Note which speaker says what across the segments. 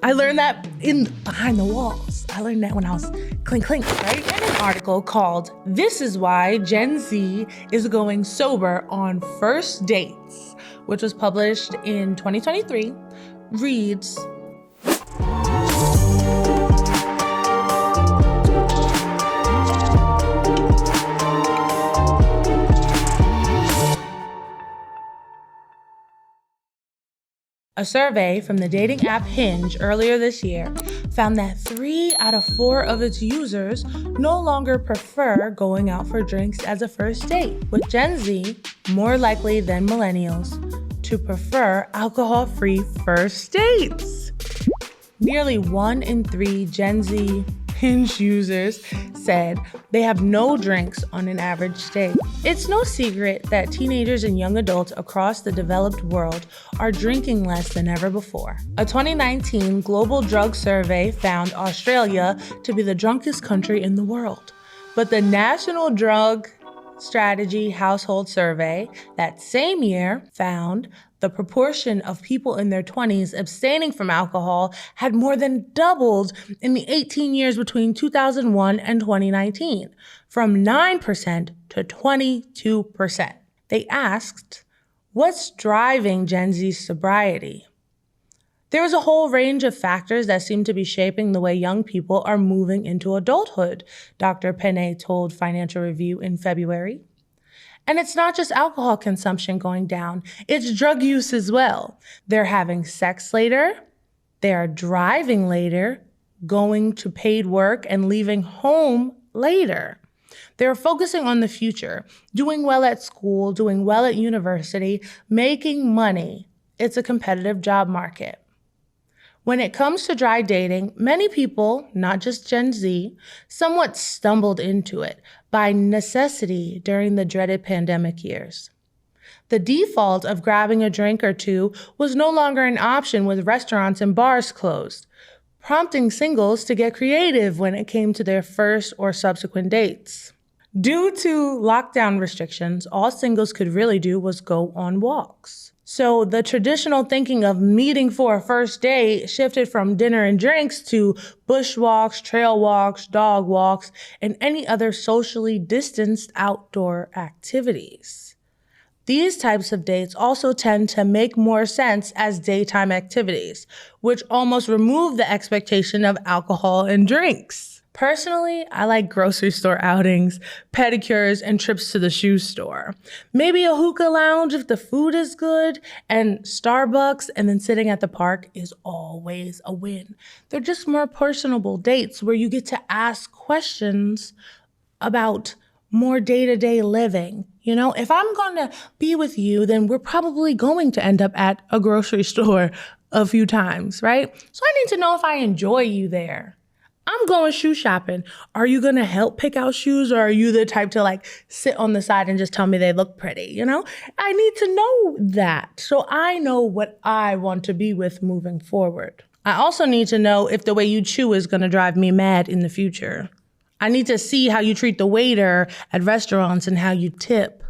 Speaker 1: I learned that in behind the walls. I learned that when I was clink, right? In an article called "This is Why Gen Z is Going Sober on First Dates," which was published in 2023, reads, a survey from the dating app Hinge earlier this year found that 3 out of 4 of its users no longer prefer going out for drinks as a first date, with Gen Z more likely than millennials to prefer alcohol-free first dates. Nearly 1 in 3 Gen Z Hinge users said they have no drinks on an average date. It's no secret that teenagers and young adults across the developed world are drinking less than ever before. A 2019 global drug survey found Australia to be the drunkest country in the world. But the National Drug Strategy Household Survey that same year found the proportion of people in their 20s abstaining from alcohol had more than doubled in the 18 years between 2001 and 2019, from 9% to 22%. They asked, what's driving Gen Z's sobriety? There was a whole range of factors that seem to be shaping the way young people are moving into adulthood, Dr. Penne told Financial Review in February. And it's not just alcohol consumption going down, it's drug use as well. They're having sex later, they are driving later, going to paid work and leaving home later. They're focusing on the future, doing well at school, doing well at university, making money. It's a competitive job market. When it comes to dry dating, many people, not just Gen Z, somewhat stumbled into it by necessity during the dreaded pandemic years. The default of grabbing a drink or two was no longer an option with restaurants and bars closed, prompting singles to get creative when it came to their first or subsequent dates. Due to lockdown restrictions, all singles could really do was go on walks. So the traditional thinking of meeting for a first date shifted from dinner and drinks to bushwalks, trail walks, dog walks, and any other socially distanced outdoor activities. These types of dates also tend to make more sense as daytime activities, which almost remove the expectation of alcohol and drinks. Personally, I like grocery store outings, pedicures, and trips to the shoe store. Maybe a hookah lounge if the food is good, and Starbucks and then sitting at the park is always a win. They're just more personable dates where you get to ask questions about more day-to-day living. You know, if I'm going to be with you, then we're probably going to end up at a grocery store a few times, right? So I need to know if I enjoy you there. I'm going shoe shopping. Are you going to help pick out shoes, or are you the type to sit on the side and just tell me they look pretty? You know, I need to know that so I know what I want to be with moving forward. I also need to know if the way you chew is going to drive me mad in the future. I need to see how you treat the waiter at restaurants and how you tip.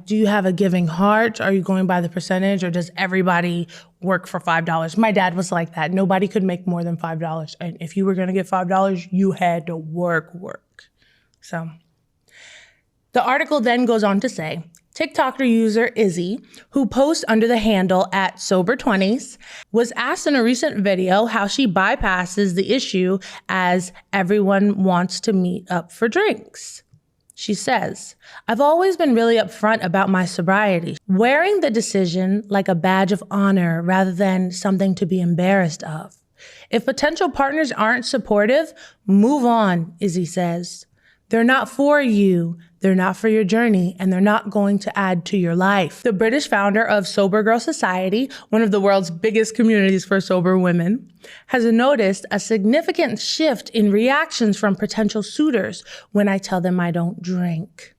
Speaker 1: Do you have a giving heart? Are you going by the percentage, or does everybody work for $5? My dad was like that. Nobody could make more than $5. And if you were going to get $5, you had to work. So the article then goes on to say, TikToker user Izzy, who posts under the handle @Sober20s, was asked in a recent video how she bypasses the issue as everyone wants to meet up for drinks. She says, I've always been really upfront about my sobriety, wearing the decision like a badge of honor rather than something to be embarrassed of. If potential partners aren't supportive, move on, Izzy says. They're not for you, they're not for your journey, and they're not going to add to your life. The British founder of Sober Girl Society, one of the world's biggest communities for sober women, has noticed a significant shift in reactions from potential suitors when I tell them I don't drink.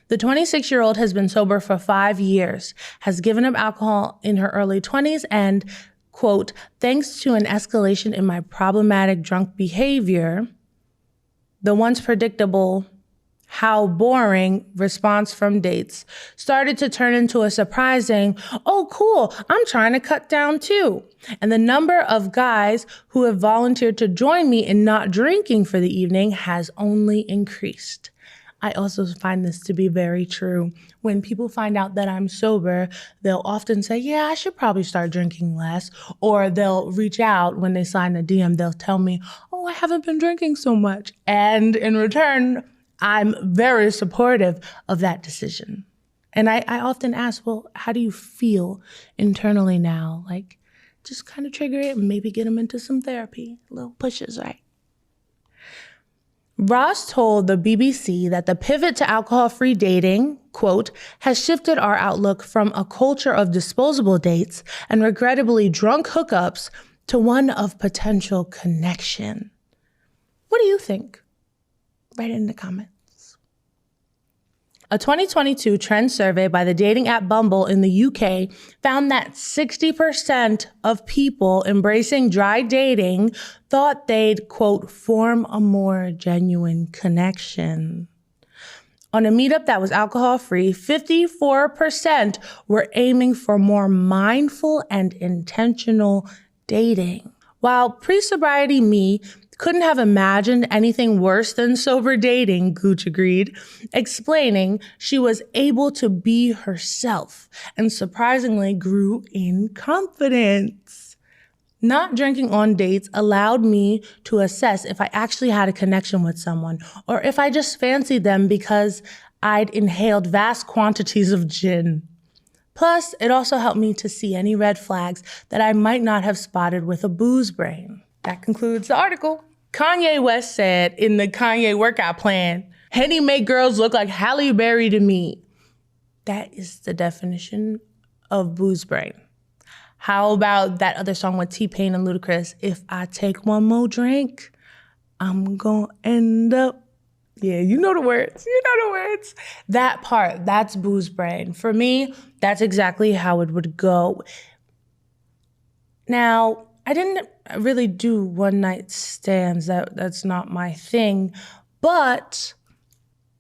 Speaker 1: The 26-year-old has been sober for 5 years, has given up alcohol in her early 20s, and, quote, thanks to an escalation in my problematic drunk behavior, the once predictable how boring response from dates started to turn into a surprising, oh, cool, I'm trying to cut down too. And the number of guys who have volunteered to join me in not drinking for the evening has only increased. I also find this to be very true. When people find out that I'm sober, they'll often say, yeah, I should probably start drinking less. Or they'll reach out when they sign a DM, they'll tell me, oh, I haven't been drinking so much. And in return, I'm very supportive of that decision. And I often ask, well, how do you feel internally now? Like, just kind of trigger it and maybe get them into some therapy. Little pushes, right? Ross told the BBC that the pivot to alcohol-free dating, quote, has shifted our outlook from a culture of disposable dates and regrettably drunk hookups to one of potential connection. What do you think? Write it in the comments. A 2022 trend survey by the dating app Bumble in the UK found that 60% of people embracing dry dating thought they'd, quote, form a more genuine connection. On a meetup that was alcohol-free, 54% were aiming for more mindful and intentional dating. While pre-sobriety me couldn't have imagined anything worse than sober dating, Gooch agreed, explaining she was able to be herself and surprisingly grew in confidence. Not drinking on dates allowed me to assess if I actually had a connection with someone or if I just fancied them because I'd inhaled vast quantities of gin. Plus, it also helped me to see any red flags that I might not have spotted with a booze brain. That concludes the article. Kanye West said in the Kanye workout plan, Henny make girls look like Halle Berry to me. That is the definition of booze brain. How about that other song with T-Pain and Ludacris? If I take one more drink, I'm gonna end up. Yeah, you know the words. That part, that's booze brain. For me, that's exactly how it would go. Now, I didn't really do one night stands. That's not my thing. But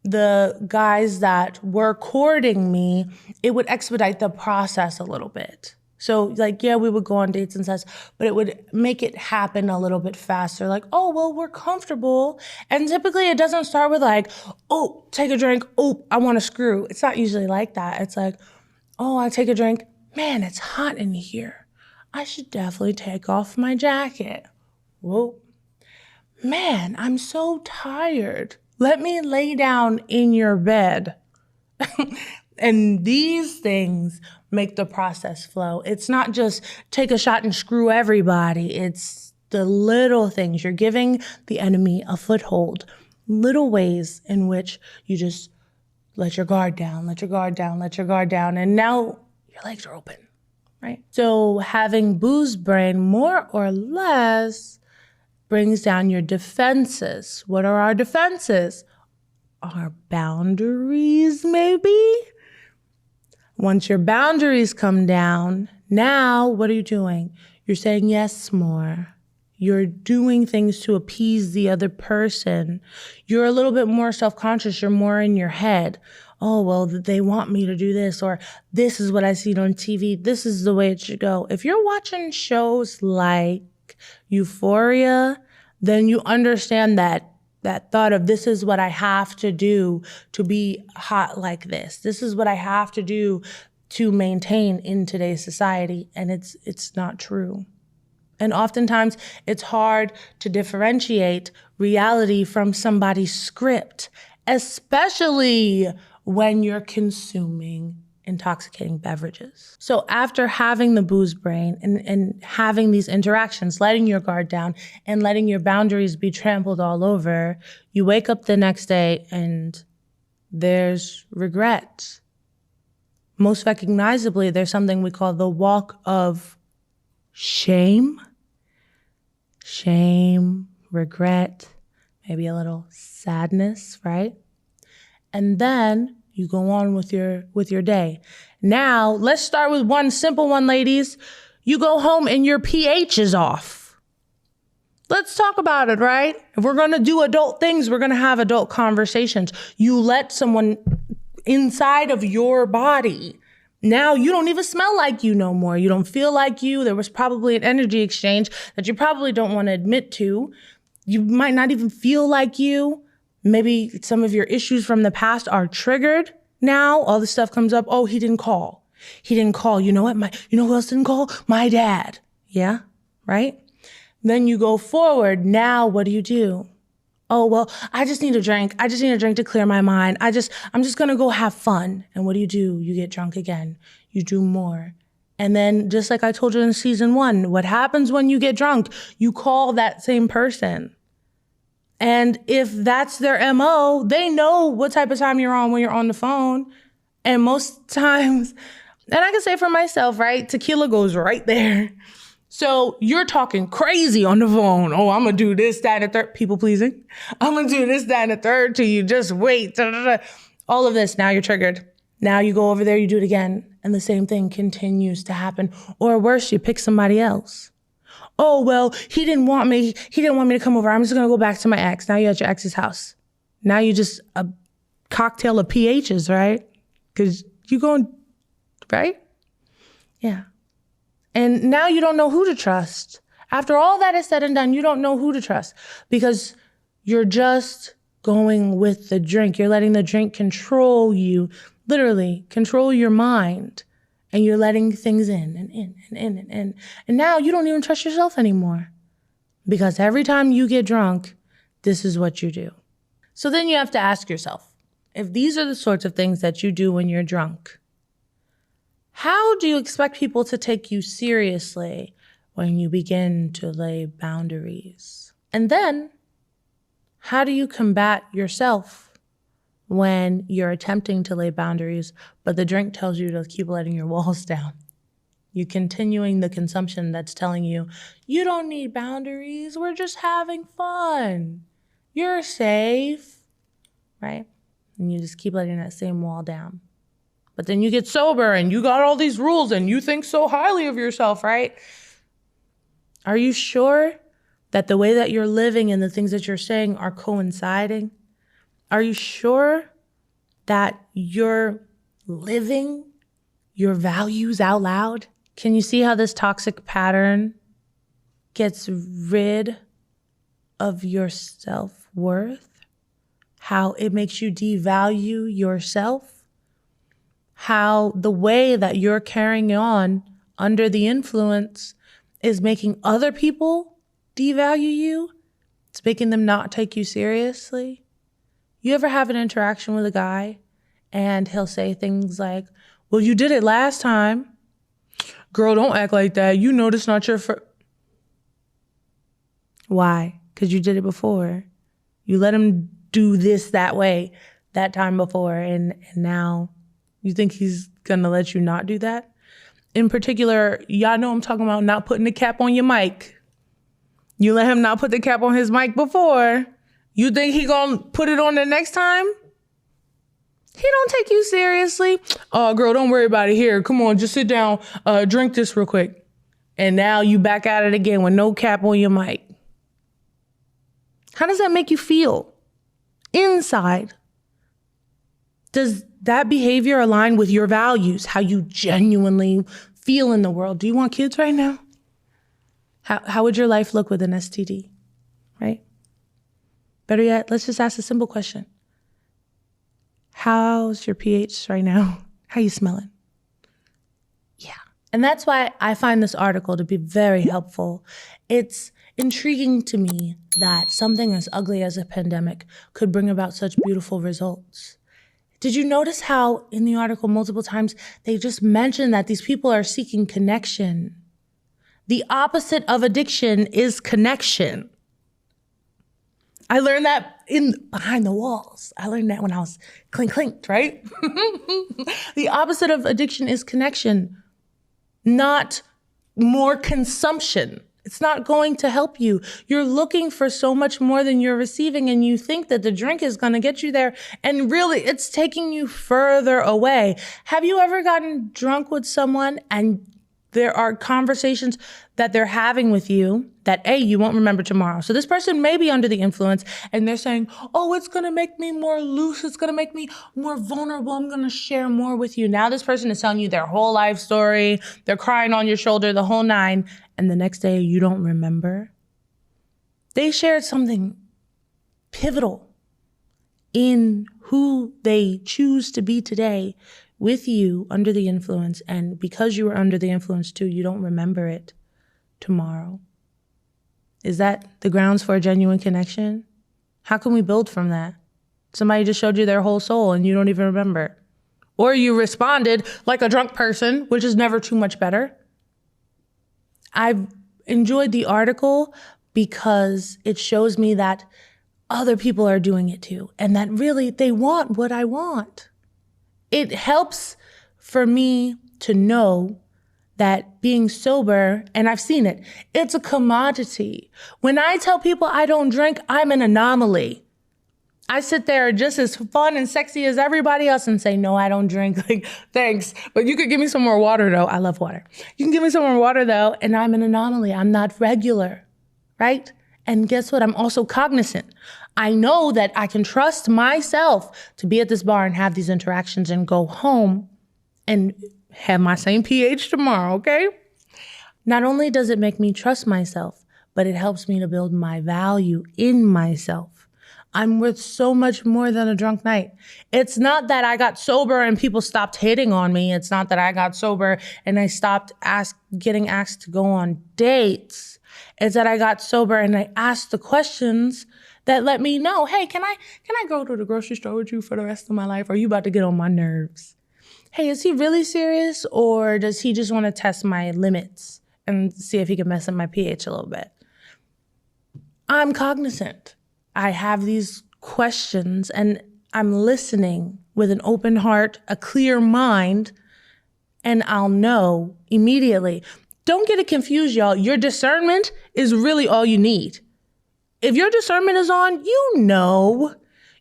Speaker 1: the guys that were courting me, it would expedite the process a little bit. So like, yeah, we would go on dates and stuff, but it would make it happen a little bit faster. Like, oh, well, we're comfortable. And typically it doesn't start with like, oh, take a drink. Oh, I want to screw. It's not usually like that. It's like, oh, I take a drink. Man, it's hot in here. I should definitely take off my jacket. Whoa. Man, I'm so tired. Let me lay down in your bed. And these things make the process flow. It's not just take a shot and screw everybody. It's the little things. You're giving the enemy a foothold. Little ways in which you just let your guard down, let your guard down, let your guard down. And now your legs are open, right? So having booze brain more or less brings down your defenses. What are our defenses? Our boundaries, maybe? Once your boundaries come down, now what are you doing? You're saying yes more. You're doing things to appease the other person. You're a little bit more self-conscious. You're more in your head. Oh, well, they want me to do this, or this is what I see on TV. This is the way it should go. If you're watching shows like Euphoria, then you understand that thought of this is what I have to do to be hot like this. This is what I have to do to maintain in today's society. And it's not true. And oftentimes it's hard to differentiate reality from somebody's script, especially when you're consuming intoxicating beverages. So after having the booze brain and having these interactions, letting your guard down and letting your boundaries be trampled all over, you wake up the next day and there's regret. Most recognizably, there's something we call the walk of shame. Shame, regret, maybe a little sadness, right? And then you go on with your day. Now, let's start with one simple one, ladies. You go home and your pH is off. Let's talk about it, right? If we're going to do adult things, we're going to have adult conversations. You let someone inside of your body. Now you don't even smell like you no more. You don't feel like you. There was probably an energy exchange that you probably don't want to admit to. You might not even feel like you. Maybe some of your issues from the past are triggered. Now all this stuff comes up. Oh, he didn't call. He didn't call. You know what? You know who else didn't call? My dad. Yeah, right? Then you go forward. Now what do? Oh, well, I just need a drink. I just need a drink to clear my mind. I'm just going to go have fun. And what do? You get drunk again. You do more. And then just like I told you in season 1, what happens when you get drunk? You call that same person. And if that's their MO, they know what type of time you're on when you're on the phone. And most times, and I can say for myself, right? Tequila goes right there. So you're talking crazy on the phone. Oh, I'm going to do this, that, and the third. People pleasing. I'm going to do this, that, and the third to you. Just wait. Da, da, da. All of this. Now you're triggered. Now you go over there, you do it again. And the same thing continues to happen. Or worse, you pick somebody else. Oh, well, he didn't want me to come over. I'm just going to go back to my ex. Now you're at your ex's house. Now you're just a cocktail of PHs, right? Because you're going, right? Yeah. And now you don't know who to trust. After all that is said and done, you don't know who to trust because you're just going with the drink. You're letting the drink control you, literally control your mind. And you're letting things in and in and in and in. And now you don't even trust yourself anymore because every time you get drunk, this is what you do. So then you have to ask yourself, if these are the sorts of things that you do when you're drunk, how do you expect people to take you seriously when you begin to lay boundaries? And then, how do you combat yourself when you're attempting to lay boundaries, but the drink tells you to keep letting your walls down? You're continuing the consumption that's telling you, you don't need boundaries, we're just having fun. You're safe, right? And you just keep letting that same wall down. But then you get sober and you got all these rules and you think so highly of yourself, right? Are you sure that the way that you're living and the things that you're saying are coinciding? Are you sure that you're living your values out loud? Can you see how this toxic pattern gets rid of your self-worth? How it makes you devalue yourself? How the way that you're carrying on under the influence is making other people devalue you? It's making them not take you seriously? You ever have an interaction with a guy and he'll say things like, well, you did it last time. Girl, don't act like that. You know this not your first. Why? Because you did it before. You let him do this that way that time before, and now you think he's going to let you not do that? In particular, y'all know I'm talking about not putting the cap on your mic. You let him not put the cap on his mic before. You think he gonna put it on the next time? He don't take you seriously. Oh, girl, don't worry about it. Here, come on, just sit down, drink this real quick. And now you back at it again with no cap on your mic. How does that make you feel inside? Does that behavior align with your values, how you genuinely feel in the world? Do you want kids right now? How would your life look with an STD, right? Better yet, let's just ask a simple question. How's your pH right now? How you smelling? Yeah. And that's why I find this article to be very helpful. It's intriguing to me that something as ugly as a pandemic could bring about such beautiful results. Did you notice how in the article multiple times they just mentioned that these people are seeking connection? The opposite of addiction is connection. I learned that in behind the walls. I learned that when I was clinked, right? The opposite of addiction is connection, not more consumption. It's not going to help you. You're looking for so much more than you're receiving, and you think that the drink is going to get you there, and really it's taking you further away. Have you ever gotten drunk with someone and there are conversations that they're having with you that A, you won't remember tomorrow. So this person may be under the influence and they're saying, oh, it's going to make me more loose. It's going to make me more vulnerable. I'm going to share more with you. Now this person is telling you their whole life story. They're crying on your shoulder, the whole nine. And the next day you don't remember. They shared something pivotal in who they choose to be today with you under the influence. And because you were under the influence too, you don't remember it tomorrow. Is that the grounds for a genuine connection? How can we build from that? Somebody just showed you their whole soul and you don't even remember. Or you responded like a drunk person, which is never too much better. I've enjoyed the article because it shows me that other people are doing it too, and that really they want what I want. It helps for me to know that being sober, and I've seen it, it's a commodity. When I tell people I don't drink, I'm an anomaly. I sit there just as fun and sexy as everybody else and say, no, I don't drink. Like, thanks. But you could give me some more water though. I love water. You can give me some more water though, and I'm an anomaly. I'm not regular, right? And guess what? I'm also cognizant. I know that I can trust myself to be at this bar and have these interactions and go home and have my same pH tomorrow, okay? Not only does it make me trust myself, but it helps me to build my value in myself. I'm worth so much more than a drunk night. It's not that I got sober and people stopped hitting on me. It's not that I got sober and I stopped getting asked to go on dates. It's that I got sober and I asked the questions that let me know, hey, can I go to the grocery store with you for the rest of my life? Are you about to get on my nerves? Hey, is he really serious, or does he just want to test my limits and see if he can mess up my pH a little bit? I'm cognizant. I have these questions and I'm listening with an open heart, a clear mind, and I'll know immediately. Don't get it confused, y'all. Your discernment is really all you need. If your discernment is on, you know.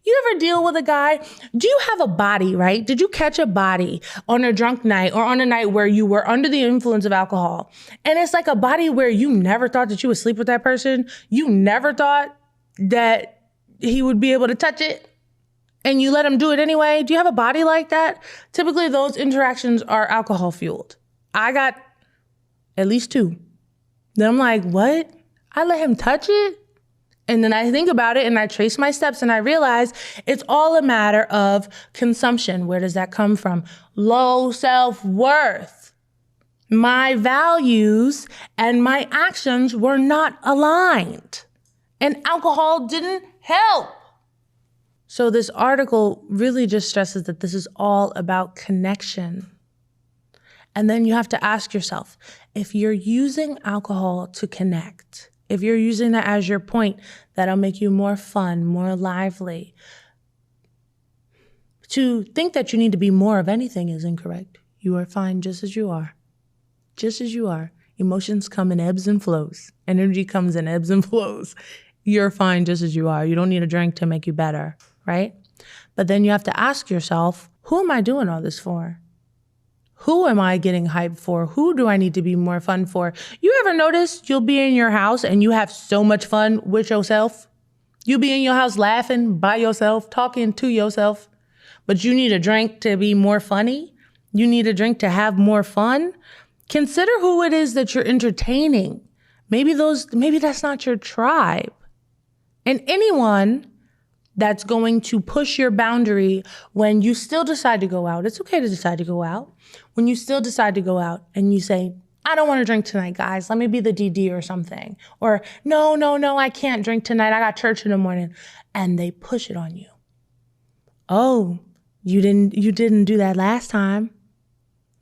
Speaker 1: You ever deal with a guy? Do you have a body, right? Did you catch a body on a drunk night or on a night where you were under the influence of alcohol? And it's like a body where you never thought that you would sleep with that person. You never thought that he would be able to touch it, and you let him do it anyway. Do you have a body like that? Typically, those interactions are alcohol fueled. I got at least 2. Then I'm like, what? I let him touch it? And then I think about it and I trace my steps and I realize it's all a matter of consumption. Where does that come from? Low self-worth. My values and my actions were not aligned, and alcohol didn't help. So this article really just stresses that this is all about connection. And then you have to ask yourself, if you're using alcohol to connect, if you're using that as your point, that'll make you more fun, more lively. To think that you need to be more of anything is incorrect. You are fine just as you are. Just as you are. Emotions come in ebbs and flows. Energy comes in ebbs and flows. You're fine just as you are. You don't need a drink to make you better, right? But then you have to ask yourself, who am I doing all this for? Who am I getting hyped for? Who do I need to be more fun for? You ever notice you'll be in your house and you have so much fun with yourself? You'll be in your house laughing by yourself, talking to yourself, but you need a drink to be more funny? You need a drink to have more fun? Consider who it is that you're entertaining. Maybe that's not your tribe. And anyone that's going to push your boundary when you still decide to go out. It's okay to decide to go out. When you still decide to go out and you say, I don't want to drink tonight, guys. Let me be the DD or something. Or no, I can't drink tonight. I got church in the morning. And they push it on you. Oh, you didn't do that last time.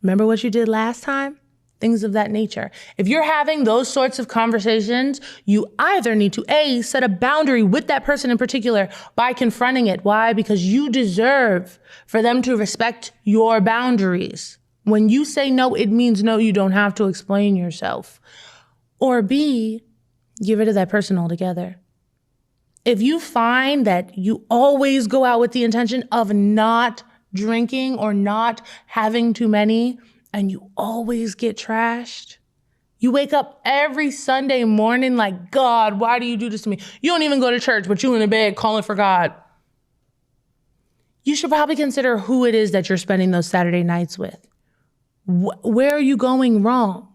Speaker 1: Remember what you did last time? Things of that nature. If you're having those sorts of conversations, you either need to A, set a boundary with that person in particular by confronting it. Why? Because you deserve for them to respect your boundaries. When you say no, it means no. You don't have to explain yourself. Or B, get rid of that person altogether. If you find that you always go out with the intention of not drinking or not having too many, and you always get trashed. You wake up every Sunday morning like, God, why do you do this to me? You don't even go to church, but you in the bed calling for God. You should probably consider who it is that you're spending those Saturday nights with. Where are you going wrong?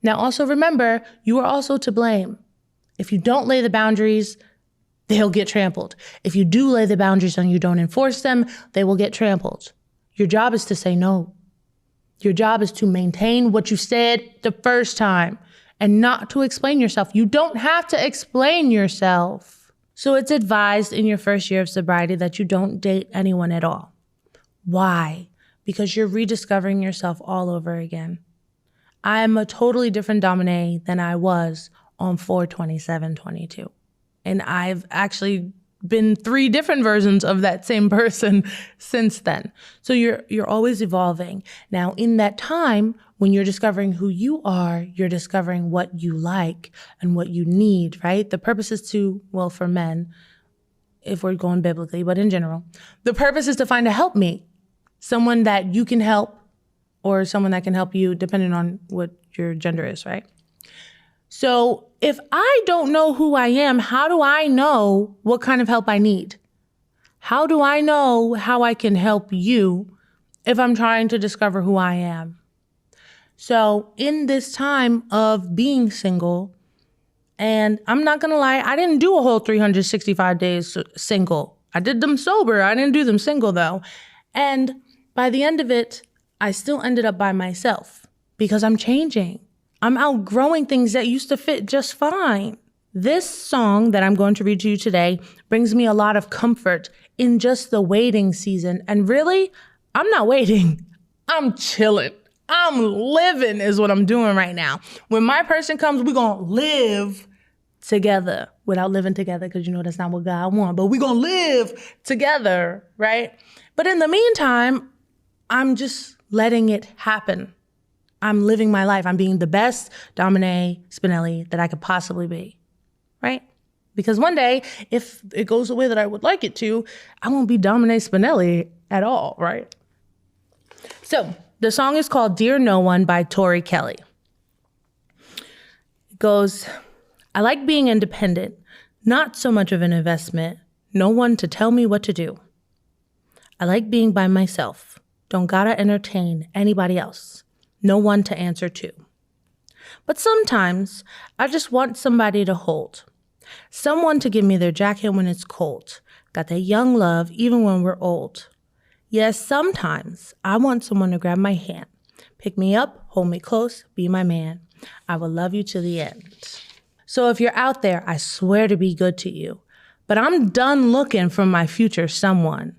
Speaker 1: Now, also remember, you are also to blame. If you don't lay the boundaries, they'll get trampled. If you do lay the boundaries and you don't enforce them, they will get trampled. Your job is to say no. Your job is to maintain what you said the first time and not to explain yourself. You don't have to explain yourself. So it's advised in your first year of sobriety that you don't date anyone at all. Why? Because you're rediscovering yourself all over again. I am a totally different Domine than I was on 4/27/22. And I've actually been 3 different versions of that same person since then. So you're always evolving. Now, in that time, when you're discovering who you are, you're discovering what you like and what you need, right? The purpose is to, well, for men, if we're going biblically, but in general, the purpose is to find a helpmate, someone that you can help or someone that can help you depending on what your gender is, right? So if I don't know who I am, how do I know what kind of help I need? How do I know how I can help you if I'm trying to discover who I am? So in this time of being single, and I'm not going to lie, I didn't do a whole 365 days single. I did them sober. I didn't do them single though. And by the end of it, I still ended up by myself because I'm changing. I'm outgrowing things that used to fit just fine. This song that I'm going to read to you today brings me a lot of comfort in just the waiting season. And really, I'm not waiting. I'm chilling. I'm living is what I'm doing right now. When my person comes, we're going to live together without living together because, that's not what God wants. But we're going to live together, right? But in the meantime, I'm just letting it happen. I'm living my life. I'm being the best Domine Spinelli that I could possibly be, right? Because one day, if it goes the way that I would like it to, I won't be Domine Spinelli at all, right? So the song is called Dear No One by Tori Kelly. It goes, I like being independent, not so much of an investment, no one to tell me what to do. I like being by myself, don't gotta entertain anybody else. No one to answer to. But sometimes I just want somebody to hold. Someone to give me their jacket when it's cold. Got that young love even when we're old. Yes, sometimes I want someone to grab my hand. Pick me up, hold me close, be my man. I will love you to the end. So if you're out there, I swear to be good to you. But I'm done looking for my future someone.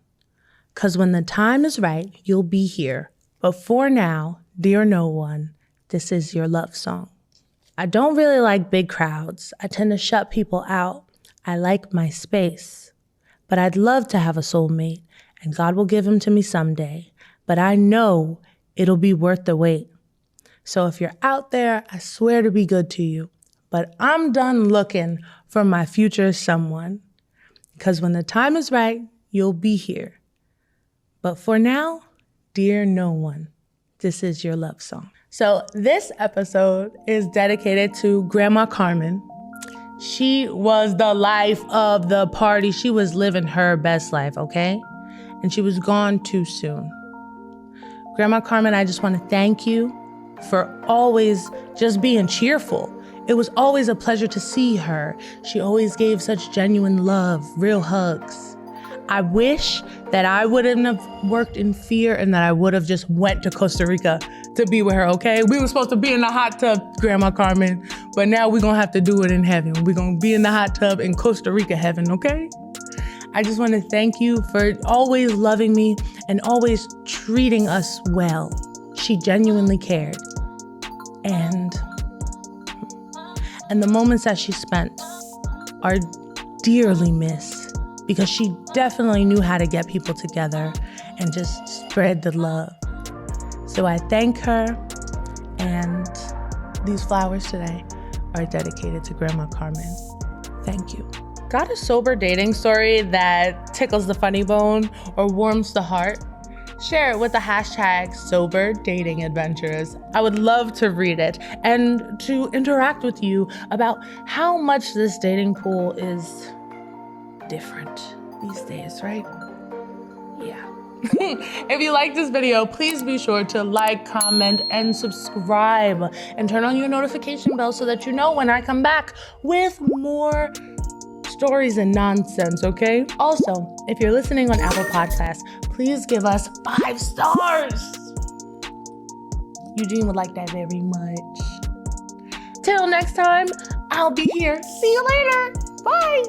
Speaker 1: 'Cause when the time is right, you'll be here. But for now, dear no one, this is your love song. I don't really like big crowds. I tend to shut people out. I like my space. But I'd love to have a soulmate, and God will give him to me someday. But I know it'll be worth the wait. So if you're out there, I swear to be good to you. But I'm done looking for my future someone. Because when the time is right, you'll be here. But for now, dear no one, this is your love song. So this episode is dedicated to Grandma Carmen. She was the life of the party. She was living her best life, okay? And she was gone too soon. Grandma Carmen, I just want to thank you for always just being cheerful. It was always a pleasure to see her. She always gave such genuine love, real hugs. I wish that I wouldn't have worked in fear and that I would have just went to Costa Rica to be with her, okay? We were supposed to be in the hot tub, Grandma Carmen, but now we're gonna have to do it in heaven. We're gonna be in the hot tub in Costa Rica heaven, okay? I just wanna thank you for always loving me and always treating us well. She genuinely cared. And the moments that she spent are dearly missed. Because she definitely knew how to get people together and just spread the love. So I thank her, and these flowers today are dedicated to Grandma Carmen. Thank you. Got a sober dating story that tickles the funny bone or warms the heart? share it with the hashtag Sober Dating Adventures. I would love to read it and to interact with you about how much this dating pool is different these days, right? Yeah. If you like this video, please be sure to like, comment, and subscribe, and turn on your notification bell so that you know when I come back with more stories and nonsense, okay? Also, if you're listening on Apple Podcasts, please give us 5 stars. Eugene would like that very much. Till next time, I'll be here. See you later. Bye.